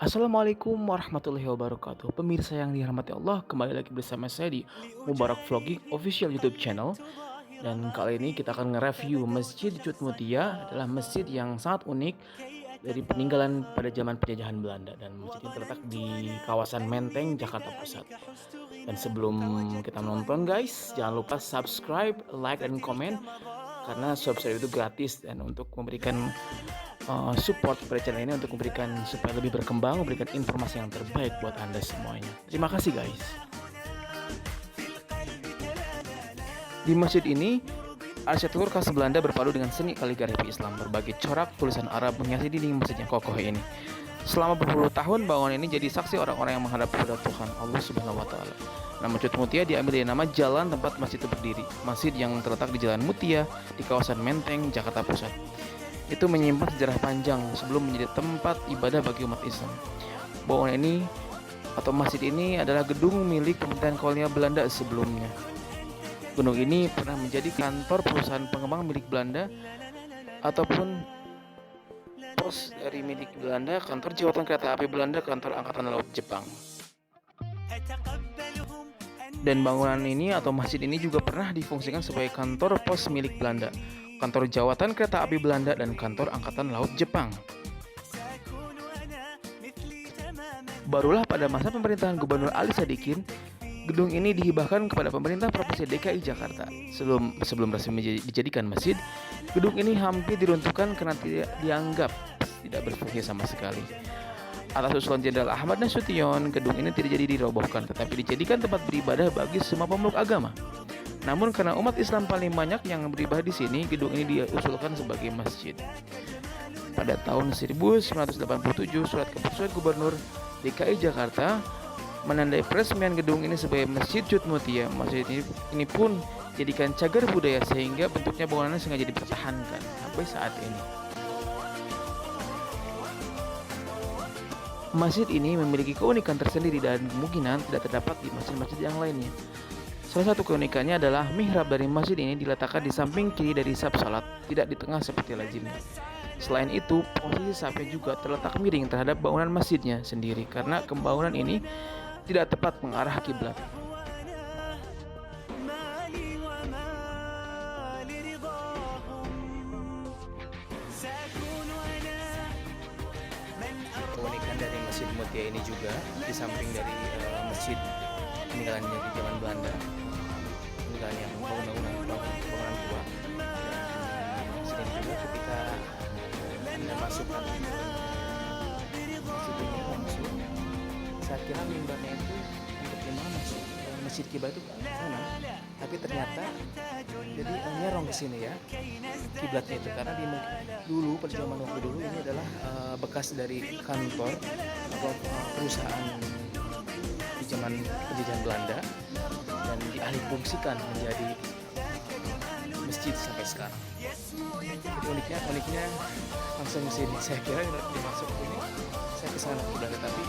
Assalamualaikum warahmatullahi wabarakatuh. Pemirsa yang dirahmati Allah, kembali lagi bersama saya di Mubarak Vlogging Official YouTube channel. Dan kali ini kita akan nge-review Masjid Cut Mutia. Adalah masjid yang sangat unik dari peninggalan pada zaman penjajahan Belanda, dan masjid ini terletak di kawasan Menteng, Jakarta Pusat. Dan sebelum kita nonton guys, jangan lupa subscribe, like, dan komen, karena subscribe itu gratis, dan untuk memberikan support pada channel ini untuk memberikan supaya lebih berkembang, memberikan informasi yang terbaik buat Anda semuanya. Terima kasih guys. Di masjid ini, arsitektur khas Belanda berpadu dengan seni kaligrafi Islam. Berbagai corak tulisan Arab menghiasi dinding masjid yang kokoh ini. Selama berpuluh tahun, bangunan ini jadi saksi orang-orang yang menghadap kepada Tuhan Allah Subhanahu wa Ta'ala. Nama Cut Mutia diambil dari nama jalan tempat masjid itu berdiri. Masjid yang terletak di Jalan Mutia di kawasan Menteng, Jakarta Pusat. Itu menyimpan sejarah panjang sebelum menjadi tempat ibadah bagi umat Islam. Bangunan ini atau masjid ini adalah gedung milik pemerintahan kolonial Belanda sebelumnya. Gedung ini pernah menjadi kantor perusahaan pengembang milik Belanda ataupun pos dari milik Belanda, kantor jawatan kereta api Belanda, kantor angkatan laut Jepang. Dan bangunan ini atau masjid ini juga pernah difungsikan sebagai kantor pos milik Belanda, kantor jawatan kereta api Belanda, dan kantor angkatan laut Jepang. Barulah pada masa pemerintahan Gubernur Ali Sadikin, gedung ini dihibahkan kepada pemerintah Provinsi DKI Jakarta. Sebelum resmi dijadikan masjid, gedung ini hampir diruntuhkan karena tidak berfungsi sama sekali. Atas usulan Jenderal Ahmad Nasution, gedung ini tidak jadi dirobohkan, tetapi dijadikan tempat beribadah bagi semua pemeluk agama. Namun karena umat Islam paling banyak yang beribadah di sini, gedung ini diusulkan sebagai masjid. Pada tahun 1987, surat keputusan Gubernur DKI Jakarta menandai peresmian gedung ini sebagai Masjid Cut Mutia. Masjid ini pun jadikan cagar budaya sehingga bentuknya bangunannya sengaja dipertahankan sampai saat ini. Masjid ini memiliki keunikan tersendiri dan kemungkinan tidak terdapat di masjid-masjid yang lainnya. Salah satu keunikannya adalah mihrab dari masjid ini diletakkan di samping kiri dari saf salat, tidak di tengah seperti lazimnya. Selain itu, posisi safnya juga terletak miring terhadap bangunan masjidnya sendiri karena pembangunan ini tidak tepat mengarah kiblat. Keunikan dari Masjid Mutia ini juga di samping dari masjid peninggalannya di zaman Belanda, peninggalan yang bangunan tua. Dan sering juga ketika Anda masukkan masjid ini langsung, saya kira mimbarnya itu untuk imam masuk masjid kiblat itu ke sana, tapi ternyata jadi nyerong ke sini ya kiblatnya itu, karena dulu pada zaman waktu dulu ini adalah bekas dari kantor atau perusahaan di zaman penjajahan Belanda dan dialihfungsikan menjadi masjid sampai sekarang. Jadi uniknya langsung sini, saya kira dimasuk ini saya kesana ke Belanda, tapi